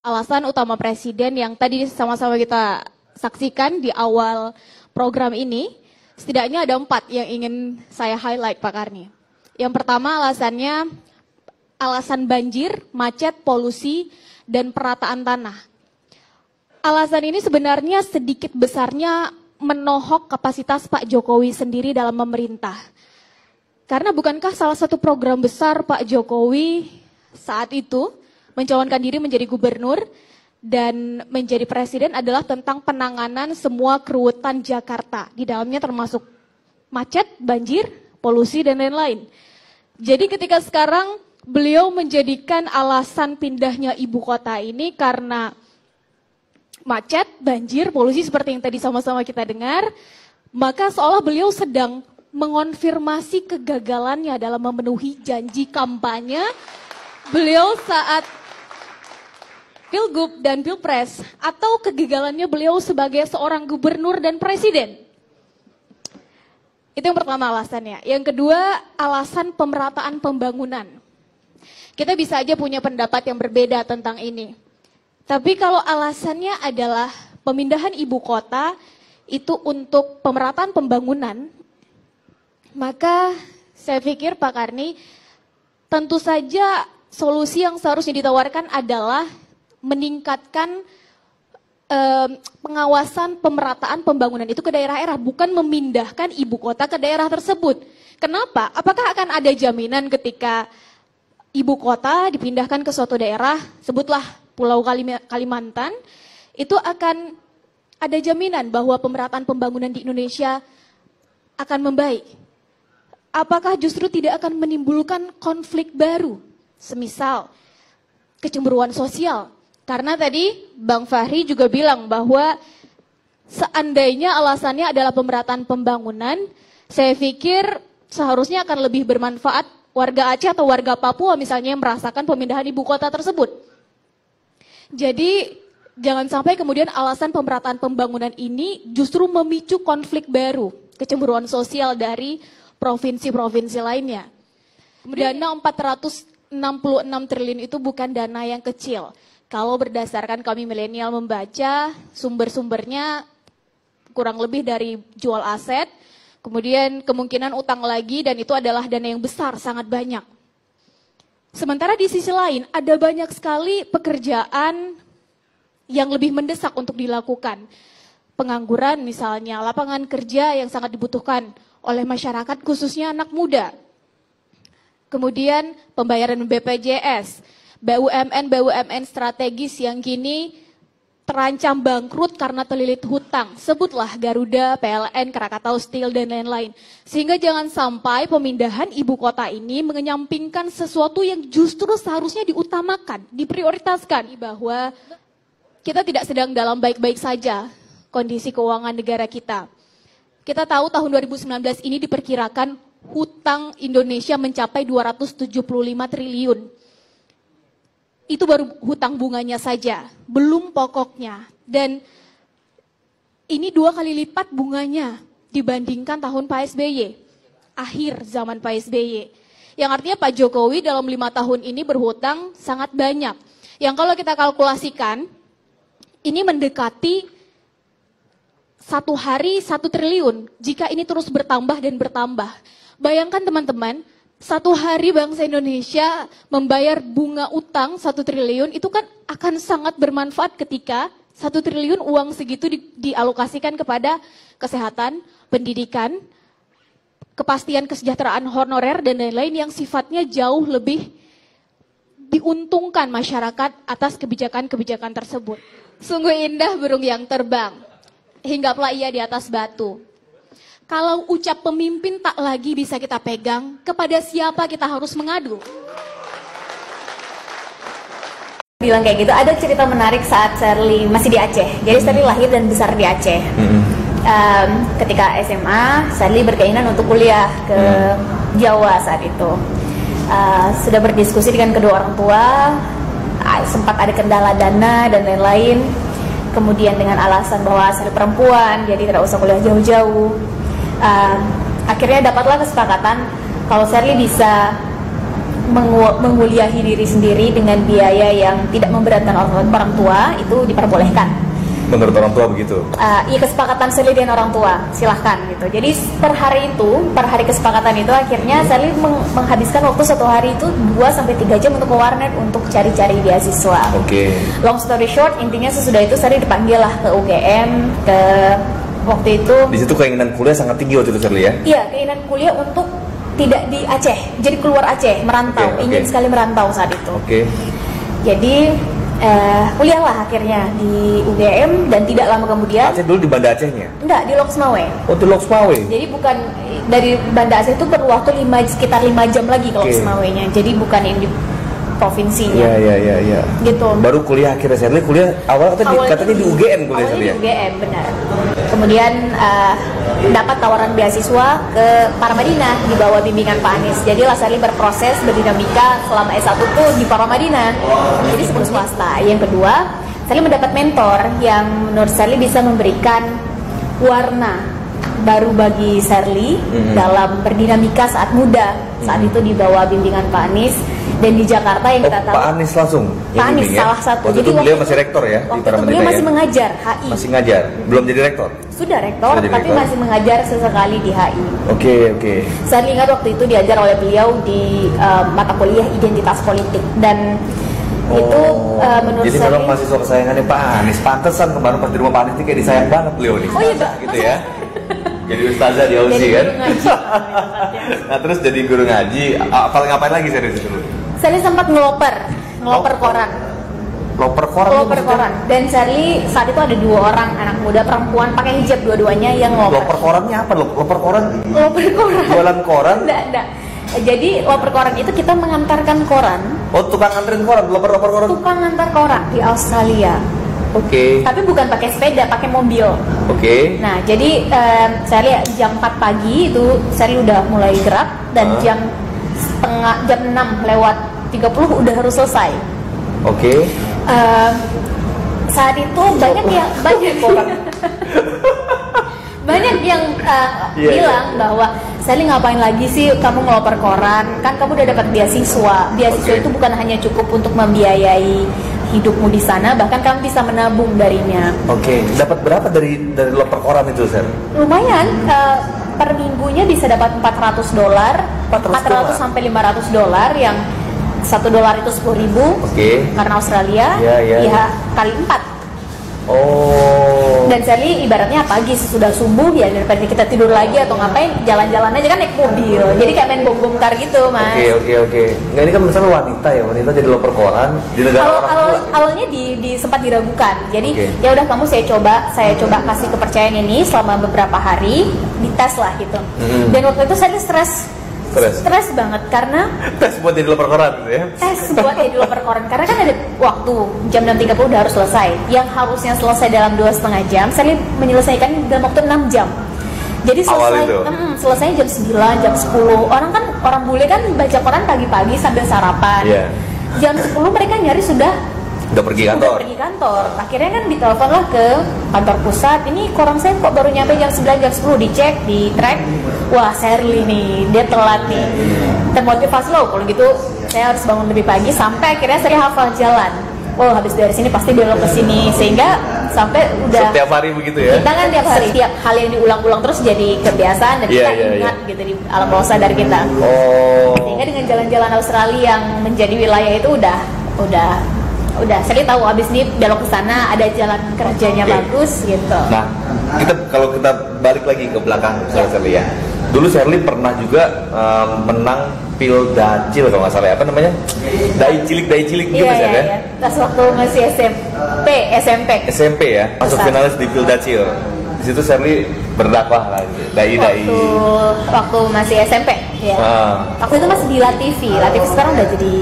Alasan utama Presiden yang tadi sama-sama kita saksikan di awal program ini, setidaknya ada 4 yang ingin saya highlight Pak Karni. Yang pertama alasannya, alasan banjir, macet, polusi, dan perataan tanah. Alasan ini sebenarnya sedikit besarnya menohok kapasitas Pak Jokowi sendiri dalam memerintah. Karena bukankah salah satu program besar Pak Jokowi saat itu mencalonkan diri menjadi gubernur dan menjadi presiden adalah tentang penanganan semua keruwetan Jakarta. Di dalamnya termasuk macet, banjir, polusi, dan lain-lain. Jadi ketika sekarang beliau menjadikan alasan pindahnya ibu kota ini karena macet, banjir, polusi seperti yang tadi sama-sama kita dengar, maka seolah beliau sedang mengonfirmasi kegagalannya dalam memenuhi janji kampanye beliau saat Pilgub dan Pilpres, atau kegagalannya beliau sebagai seorang gubernur dan presiden. Itu yang pertama alasannya. Yang kedua, alasan pemerataan pembangunan. Kita bisa aja punya pendapat yang berbeda tentang ini. Tapi kalau alasannya adalah pemindahan ibu kota itu untuk pemerataan pembangunan, maka saya pikir Pak Karni, tentu saja solusi yang seharusnya ditawarkan adalah meningkatkan pengawasan pemerataan pembangunan itu ke daerah-daerah, bukan memindahkan ibu kota ke daerah tersebut. Kenapa? Apakah akan ada jaminan ketika ibu kota dipindahkan ke suatu daerah, sebutlah Pulau Kalimantan, itu akan ada jaminan bahwa pemerataan pembangunan di Indonesia akan membaik? Apakah justru tidak akan menimbulkan konflik baru? Semisal kecemburuan sosial. Karena tadi Bang Fahri juga bilang bahwa seandainya alasannya adalah pemerataan pembangunan, saya pikir seharusnya akan lebih bermanfaat warga Aceh atau warga Papua misalnya yang merasakan pemindahan ibu kota tersebut. Jadi jangan sampai kemudian alasan pemerataan pembangunan ini justru memicu konflik baru, kecemburuan sosial dari provinsi-provinsi lainnya. Dana 466 triliun itu bukan dana yang kecil. Kalau berdasarkan kami milenial membaca, sumber-sumbernya kurang lebih dari jual aset, kemudian kemungkinan utang lagi, dan itu adalah dana yang besar, sangat banyak. Sementara di sisi lain, ada banyak sekali pekerjaan yang lebih mendesak untuk dilakukan. Pengangguran misalnya, lapangan kerja yang sangat dibutuhkan oleh masyarakat, khususnya anak muda. Kemudian pembayaran BPJS, BUMN strategis yang kini terancam bangkrut karena terlilit hutang. Sebutlah Garuda, PLN, Krakatau Steel, dan lain-lain. Sehingga jangan sampai pemindahan ibu kota ini mengenyampingkan sesuatu yang justru seharusnya diutamakan, diprioritaskan. Bahwa kita tidak sedang dalam baik-baik saja kondisi keuangan negara kita. Kita tahu tahun 2019 ini diperkirakan hutang Indonesia mencapai 275 triliun. Itu baru hutang bunganya saja, belum pokoknya. Dan ini 2 kali lipat bunganya dibandingkan tahun Pak SBY, akhir zaman Pak SBY. Yang artinya Pak Jokowi dalam 5 tahun ini berhutang sangat banyak. Yang kalau kita kalkulasikan, ini mendekati 1 hari 1 triliun jika ini terus bertambah dan bertambah. Bayangkan teman-teman, 1 hari bangsa Indonesia membayar bunga utang 1 triliun, itu kan akan sangat bermanfaat ketika 1 triliun uang segitu dialokasikan kepada kesehatan, pendidikan, kepastian kesejahteraan honorer, dan lain-lain yang sifatnya jauh lebih diuntungkan masyarakat atas kebijakan-kebijakan tersebut. Sungguh indah burung yang terbang, hinggaplah ia di atas batu. Kalau ucap pemimpin tak lagi bisa kita pegang, kepada siapa kita harus mengadu? Bilang kayak gitu, ada cerita menarik saat Sherly masih di Aceh. Jadi Sherly lahir dan besar di Aceh. Ketika SMA, Sherly berkeinginan untuk kuliah ke Jawa saat itu. Sudah berdiskusi dengan kedua orang tua, sempat ada kendala dana dan lain-lain. Kemudian dengan alasan bahwa Sherly perempuan, jadi tidak usah kuliah jauh-jauh. Akhirnya dapatlah kesepakatan kalau Sherly bisa menguliahi diri sendiri dengan biaya yang tidak memberatkan orang tua itu diperbolehkan. Menurut orang tua begitu? Iya, kesepakatan Sally dan orang tua, silahkan gitu. Jadi per hari kesepakatan itu akhirnya Sally menghabiskan waktu satu hari itu 2-3 jam untuk ke warnet untuk cari-cari beasiswa. Oke. Long story short, intinya sesudah itu Sally dipanggil lah ke UGM, ke waktu itu. Di situ keinginan kuliah sangat tinggi waktu itu Sally ya? Iya, keinginan kuliah untuk tidak di Aceh, jadi keluar Aceh, merantau. Okay. Ingin sekali merantau saat itu. Oke. Jadi kuliahlah akhirnya di UGM dan tidak lama kemudian. Aceh dulu di Banda Acehnya? Enggak, di Loksmawe. Oh, di Loksmawe. Jadi bukan dari Banda Aceh itu perlu waktu sekitar 5 jam lagi ke Loksmawe-nya. Jadi bukan yang di provinsinya. Iya. Gitu. Baru kuliah akhirnya Sally kuliah katanya di UGM kuliah Sally ya? Di UGM, benar. Kemudian dapat tawaran beasiswa ke Paramadina di bawah bimbingan Pak Anies. Jadi lah Sally berproses berdinamika selama S1 tuh di Paramadina. Jadi sebelum swasta. Yang kedua, Sally mendapat mentor yang menurut Sally bisa memberikan warna baru bagi Sally dalam berdinamika saat muda. Saat itu di bawah bimbingan Pak Anies. Dan di Jakarta yang kita tahu Pak Anies langsung? Pak Anies salah satu. Waktu itu beliau masih rektor ya? Waktu itu beliau masih mengajar HI. Masih ngajar? Belum jadi rektor? Sudah rektor, tapi masih mengajar sesekali di HI. Oke. Saya ingat waktu itu diajar oleh beliau di mata kuliah identitas politik. Dan itu menurut jadi saya... memang mahasiswa kesayangannya Pak Anies. Pantesan kemarin pas di rumah Pak Anies ini kayak disayang banget beliau nih. Oh iya, Pak. Gitu ya? Jadi ustazah di Aussie kan? Nah terus jadi guru ngaji, ngapain lagi saya di situ? Sally sempat ngeloper koran. Loper koran. Dan Sally saat itu ada 2 orang anak muda perempuan pakai hijab dua-duanya yang ngeloper. Loper korannya apa? Loper koran? Jualan koran? Enggak. Jadi loper koran itu kita mengantarkan koran. Oh, tukang nganterin koran, loper koran. Tukang ngantar koran di Australia. Oke. Tapi bukan pakai sepeda, pakai mobil. Oke. Nah, jadi saya jam 4 pagi itu saya udah mulai gerak dan jam 6:30 udah harus selesai. Oke. Saat itu banyak yang bilang bahwa Sally ngapain lagi sih kamu ngeloper koran, kan kamu udah dapat beasiswa. Itu bukan hanya cukup untuk membiayai hidupmu di sana, bahkan kamu bisa menabung darinya. Oke. Dapat berapa dari loper koran itu, Sir? Lumayan, per minggunya bisa dapat $400, 400 sampai $500, yang $1 itu 10.000. Oke. Karena Australia, ya kali 4. Oh. Dan Sally ibaratnya pagi sesudah subuh ya, daripada kita tidur lagi atau ngapain, jalan-jalan aja kan naik mobil. Jadi kayak main bom-bom kar gitu, Mas. Oke. Nggak, ini kan misalnya wanita jadi loper koran di negara orang tua. Awalnya sempat diragukan. Jadi ya udah kamu saya coba kasih kepercayaan ini selama beberapa hari, dites lah gitu. Dan waktu itu saya stres banget karena tes buat jadi loper koran gitu ya. Tes buat jadi loper koran karena kan ada waktu jam 6.30 udah harus selesai. Yang harusnya selesai dalam 2,5 jam, saya menyelesaikan dalam waktu 6 jam. Jadi selesai jam 9, jam 10. Orang bule kan baca koran pagi-pagi sambil sarapan. Jam 10 mereka nyari sudah pergi kantor. Akhirnya kan ditelepon lah ke kantor pusat. Ini koran saya kok baru nyampe jam 9, jam 10. Dicek, di track. Wah, Sally nih, dia telat nih. Termotivasi loh, kalau gitu saya harus bangun lebih pagi. Sampai akhirnya saya hafal jalan. Oh, habis dari sini pasti belok ke sini. Sehingga sampai udah setiap hari begitu ya? Kita kan tiap hari, setiap hal yang diulang-ulang terus jadi kebiasaan. Dan kita ingat gitu di alam bawah sadar kita. Sehingga dengan jalan-jalan Australia yang menjadi wilayah itu udah Sally tahu abis ini belok ke sana ada jalan kerjanya bagus gitu. Nah, kalau kita balik lagi ke belakang Sally ya. Dulu Sally pernah juga menang Pildacil kalau nggak salah, apa namanya? Dai cilik gitu ya? Pas waktu masih SMP ya, masuk finalis di Pildacil. Di situ Sally berdakwah lah, dai. Waktu masih SMP ya. Waktu itu masih di Latifi sekarang udah jadi.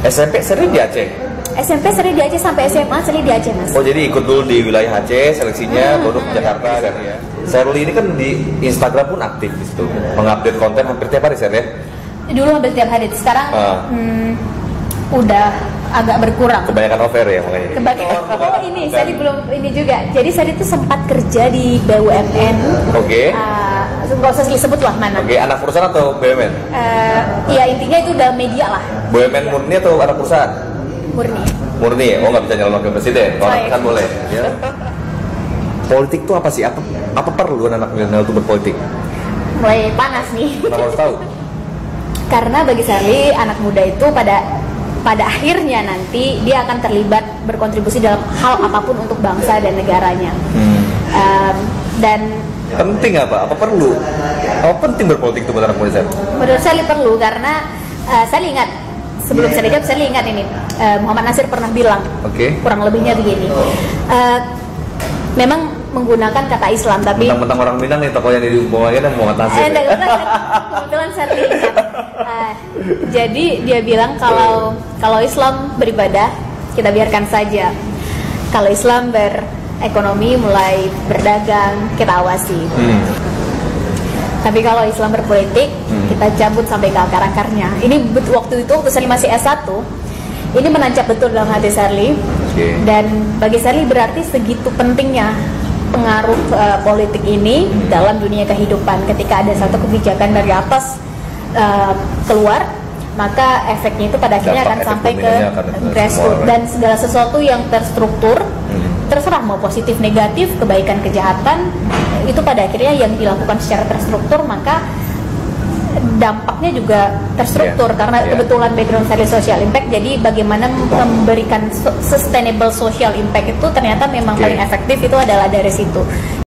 SMP sering di Aceh? SMP sering di Aceh sampai SMA sering di Aceh, Mas. Oh, jadi ikut dulu di wilayah Aceh seleksinya, baru ke Jakarta kan ya. Sally ini kan di Instagram pun aktif di situ, mengupdate konten hampir tiap hari, ya? Dulu hampir tiap hari, sekarang udah agak berkurang. Kebanyakan over ya makanya. Saya belum ini juga. Jadi saya itu sempat kerja di BUMN. nggak usah disebut lah mana. Oke, anak perusahaan atau BUMN? Ya intinya itu udah media lah. BUMN murni atau anak perusahaan? Murni. Murni ya? Oh nggak bisa nyalon wakil presiden, kalau Baik. kan boleh ya. Politik tuh apa sih? Apa perlu anak milenial itu berpolitik? Mulai panas nih. Kenapa harus tahu? Karena bagi Sherly anak muda itu pada akhirnya nanti dia akan terlibat berkontribusi dalam hal apapun untuk bangsa dan negaranya. Dan Penting apa? Apa perlu? Apa penting berpolitik itu buat anak muda? menurut Sherly perlu karena Sherly ingat sebelum saya jawab Sherly ingat ini Muhammad Nasir pernah bilang kurang lebihnya begini. Memang menggunakan kata Islam tapi Mentang-mentang orang Minang nih tokoh yang dibawain yang Muhammad Nasir. Kebetulan Sherly ingat. Jadi dia bilang kalau Islam beribadah kita biarkan saja. Kalau Islam berekonomi mulai berdagang kita awasi. Tapi kalau Islam berpolitik kita cabut sampai ke akar-akarnya. Ini waktu Sherly masih S1. Ini menancap betul dalam hati Sherly. Dan bagi Sherly berarti segitu pentingnya pengaruh politik ini dalam dunia kehidupan. Ketika ada satu kebijakan dari atas keluar, maka efeknya itu pada akhirnya akan sampai ke grassroots dan segala sesuatu yang terstruktur, terserah mau positif negatif, kebaikan kejahatan, itu pada akhirnya yang dilakukan secara terstruktur, maka dampaknya juga terstruktur karena kebetulan background dari social impact. Jadi bagaimana memberikan sustainable social impact itu ternyata memang paling efektif itu adalah dari situ.